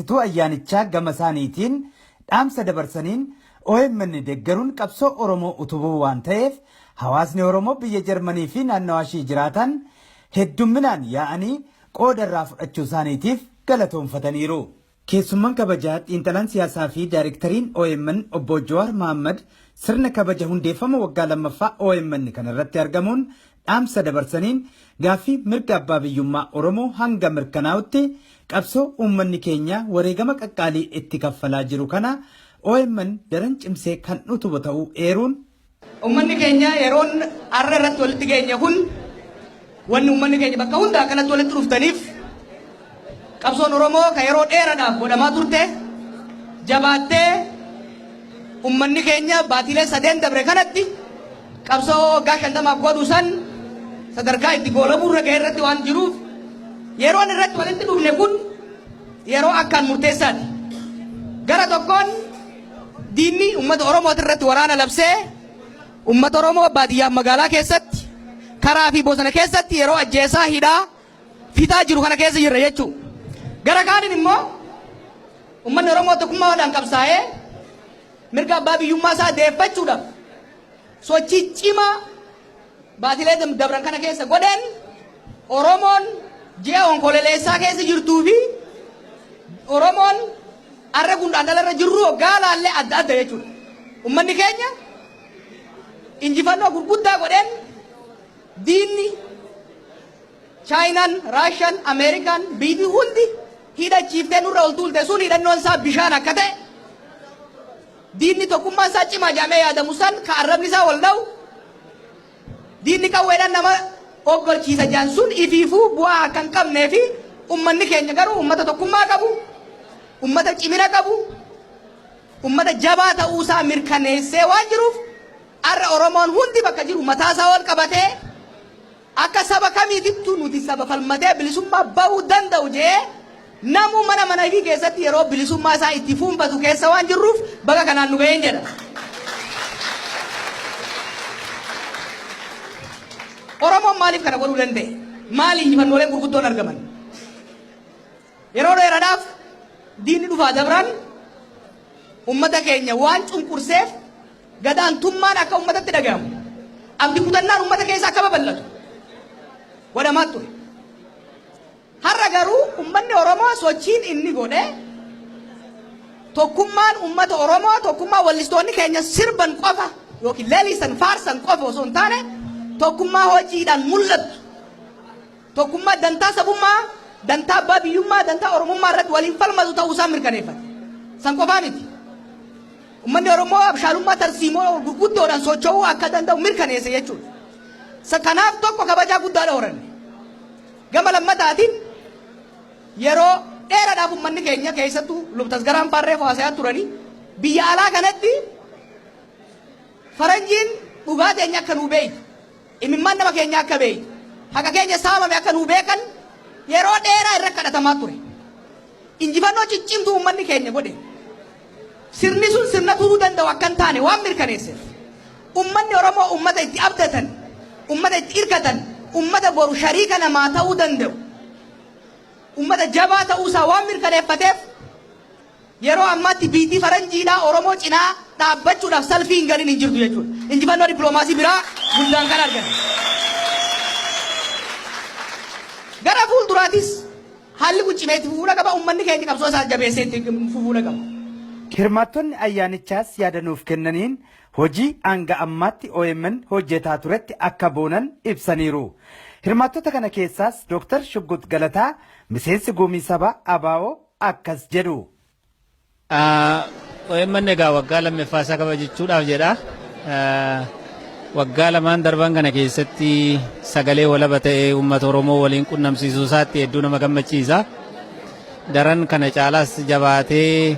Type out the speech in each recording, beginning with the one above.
qopheessituu ayyaanichaa gama isaaniitiin dhaamsa dabarsaniin OMN deeggaruun qabsoo Oromoo utubuu waan ta'eef hawaasni Oromoo biyya Jarmanii fi naannawaa ishii jiraatan heddumminaan yaa'anii qooda irraa fudhachuu isaaniitiif galatoonfataniiru. Keessummaan kabajaa xiinxalaan siyaasaa fi daayirektariin OMN obbo Jawaar Mohammad sirna kabaja hundeeffama waggaa lammaffaa OMN kanarratti argamuun dhaamsa dabarsaniin gaaffii mirga abbaa biyyummaa Oromoo hanga mirkanaa'utti qabsoo uummanni keenya wareegama qaqqaalii itti kaffalaa jiru kana OMN daran cimsee kan utubu ta'uu eeruun uummanni keenya yeroon arra irratti walitti geenye kun wanni uummanni keenya bakka hundaa kanatti walitti dhuftaniif qabsoon Oromoo kan yeroo dheeraadhaaf godhamaa turte jabaattee uummanni keenya baatilee 3 dabre kanatti qabsoo waggaa 50 godhu san sadarkaa itti goolabuu irra ga'e irratti waan jiruuf yeroon irratti walitti dhufne kun yeroo akkaan murteessaadha. Gara tokkoon diinni uummata Oromoo irratti waraana labsee uummata Oromoo baadiyyaa magaalaa keessatti karaa fi bosona keessatti yeroo ajjeesaa hidhaa fitaa jiru kana keessa jirra jechuudha. Gara kaaniin immoo uummanni Oromoo tokkummaadhaan qabsaa'ee mirga abbaa biyyummaa isaa deeffachuudhaaf sochii cimaa baatilee dabran kana keessa godheen Oromoon ji'a onkololeessaa keessa jirtuu fi Oromoon arra gundhaandalarra jirru gaalaallee adda adda jechuudha. Uummanni keenya injifannoo gurguddaa godheen diinni Chaayinaan, Raashiyaan, Ameerikaan biyyi hundi hidhachiiftee nurra ol tuulte sun hidhannoon isaa bishaan akka ta'e diinni tokkummaan isaa cimaa jaamee yaadamu san ka arrabni isaa wal dha'u diinni qawweedhaan nama oggolchiisa jaan sun ifiifuu bu'aa akka hin qabnee fi uummanni keenya garuu uummata tokkummaa qabu, uummata cimina qabu, uummata jabaa ta'uu isaa mirkaneessee waan jiruuf arra Oromoon hundi bakka jiru mataa isaa wal qabatee akka saba kamiitittuu nuti saba falmatee bilisummaa bahuu danda'u jee namu mana fi keessatti yeroo bilisummaa isaa itti fuunfatu keessa waan jirruuf baga kanaan nu ga'een jedha. Oromoon maaliif kana godhuu danda'e? Maali injifannooleen gurguddoon argaman? Yeroo dheeraadhaaf diinni dhufaa dabraan uummata keenya waan cunqurseef gadaantummaan akka uummatatti dhagahamu. Abdii kutannaan uummata keessa akka babal'atu godhamaa ture. Har'a garuu uummanni Oromoo sochiin inni godhe tokkummaan uummata Oromoo tokkummaa wallistoonni keenya sirban qofa yookiin leelisan faarsan qofa osoo hin taane tokkummaa hojiidhaan mul'atu. Tokkummaa dantaa sabummaa, dantaa abbaa biyyummaa, dantaa Oromummaa irratti waliin falmatu ta'uu isaa mirkaneeffate. San qofaa miti. Uummanni Oromoo abshaalummaa tarsiimoo gurguddoodhaan socho'uu akka danda'u mirkaneesse jechuudha. Kanaaf tokko kabajaa guddaadha horanne. Gama lammataatiin yeroo dheeraadhaaf uummanni keenya keessattuu lubtas garaan paarree haasayaa turanii biyya alaa kanatti faranjiin dhugaa teenya akka nuu beeytu, imimmaan nama keenya akka beeytu, haqa keenya saamame akka nuu beekan yeroo dheeraa irra kadhatamaa ture. Injifannoo ciccimtuu uummanni keenya godhe. Sirni sun sirna turuu danda'u akka hin taane waan mirkaneesseef uummanni Oromoo uummata itti abdatan, uummata itti hirkatan, uummata boru shariika namaa ta'uu danda'u, uummata jabaa ta'uusaa waan mirkaneeffateef yeroo ammaatti biitii faranjiidhaa Oromoo cinaa dhaabbachuudhaaf salfii hin galin hin jirtu jechuudha. Injifannoo dippiloomaasii biraa guddaan kan argame. Gara fuulduraatis haalli kun cimeetti fuula qaba, uummanni keenya qabsoo isaa jabeessee itti fuula qaba. Hirmaattonni ayyaanichaas yaadanuuf kennaniin hojii hanga ammaatti OMN hojjetaa turetti akka boonan ibsaniiru. Hirmaattota kana keessaas Dr. Shuggut Galataa miseensi guumii sabaa ABO akkas jedhu. OMN egaa waggaa lammaffaa isaa kabajachuudhaaf jedha. Waggaa lamaan darban kana keessatti sagalee walaba ta'ee uummata Oromoo waliin qunnamsiisuu isaatti hedduu nama gammachiisa. Daran kana caalaas jabaatee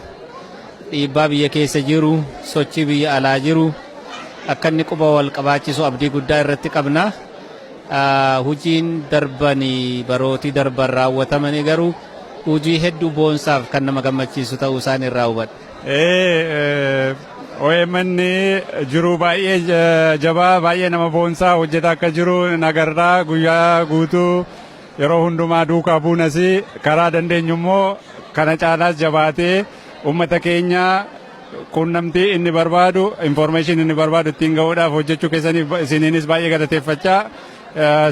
dhiibbaa biyya keessa jiru, sochii biyya alaa jiru akka inni quba wal qabaachisu abdii guddaa irratti qabna. Hojiin darbanii barootii darban raawwatamanii garuu hojii hedduu boonsaaf kan nama gammachiisu ta'uu isaan irraa hubadha. OMN jiru baay'ee jabaa baay'ee nama boonsaa hojjeta akka jiru nagarraa guyyaa guutuu yeroo hundumaa duukaa buunas karaa dandeenyu immoo kana caalaas jabaatee uummata keenya quunnamtii inni barbaadu information inni barbaadu ittiin ga'uudhaaf hojjechuu keessaniif isiniinis baay'ee galateeffachaa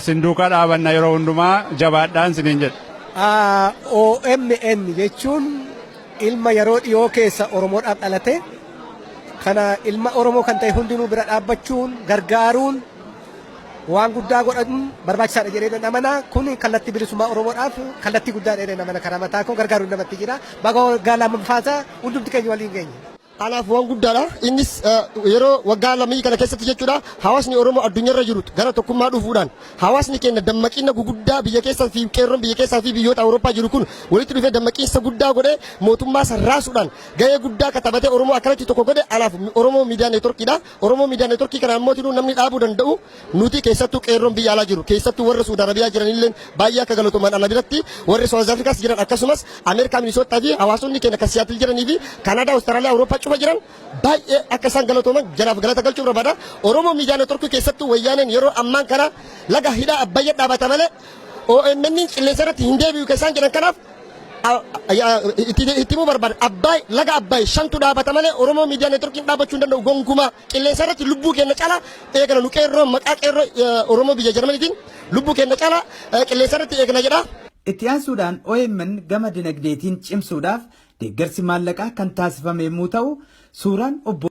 sinduuqa dhaabanna yeroo hundumaa jabaadhaan isiniin jedha. OMN jechuun ilma yeroo dhiyoo keessa Oromoodhaaf dhalate kana ilma Oromoo kan ta'e hundinuu bira dhaabbachuun gargaaruun waan guddaa godhan barbaachisaadha jedhee namana kun kallattii bilisummaa Oromoodhaaf kallattii guddaa jedhee namana karaa mataa koo gargaaruun namatti jira baga waggaa lammaffaasaa hundumti keenya waliin geenye. Anaaf waan guddaadha innis yeroo waggaa lamii kana keessatti jechuudha hawaasni Oromoo addunyaarra jiru gara tokkummaa dhufuudhaan hawaasni keenya dammaqina guguddaa biyya keessaa fi qeerroon biyya keessaa fi biyyoota Awurooppaa jiru kun walitti dhufee dammaqiinsa guddaa godhee mootummaa sarraasuudhaan gahee guddaa katabatee Oromoo akkanatti tokko godhe anaaf Oromoo miidiyaa neetworkiidha. Oromoo miidiyaa neetworkii kana ammoo namni dhaabuu danda'u nuti keessattuu qeerroon biyya alaa jiru keessattuu warra Suudaan Arabiyaa jiranillee baay'ee akka galatooman ala biratti warri South Africaas jiran akkasumas Ameerikaa Minisootaa fi hawaasonni keenya akka Siyaatil jiranii fi Kanaadaa Awustiraaliyaa Awurooppaa jiran baay'ee akka isaan galatooman jaraaf galata galchuu barbaada. Oromoo miidiyaa neetworkii keessattuu wayyaaneen yeroo ammaan kana laga hidhaa Abbayyaa dhaabata malee OMN qilleensa irratti hin deebi'u keessaan jedhan kanaaf itti himuu barbaada. Abbaay laga Abbaay shantu dhaabata malee Oromoo miidiyaa neetworkiin dhaabachuu hin danda'u gonkumaa qilleensa irratti lubbuu keenya cala eegala nu qeerroo maqaa qeerroo Oromoo biyya Jarmaniitiin lubbuu keenya cala qilleensa irratti eegala jedha. Itti aansuudhaan OMN gama dinagdeetiin cimsuudhaaf deeggarsi maallaqaa kan taasifame yommuu ta'u suuraan obbo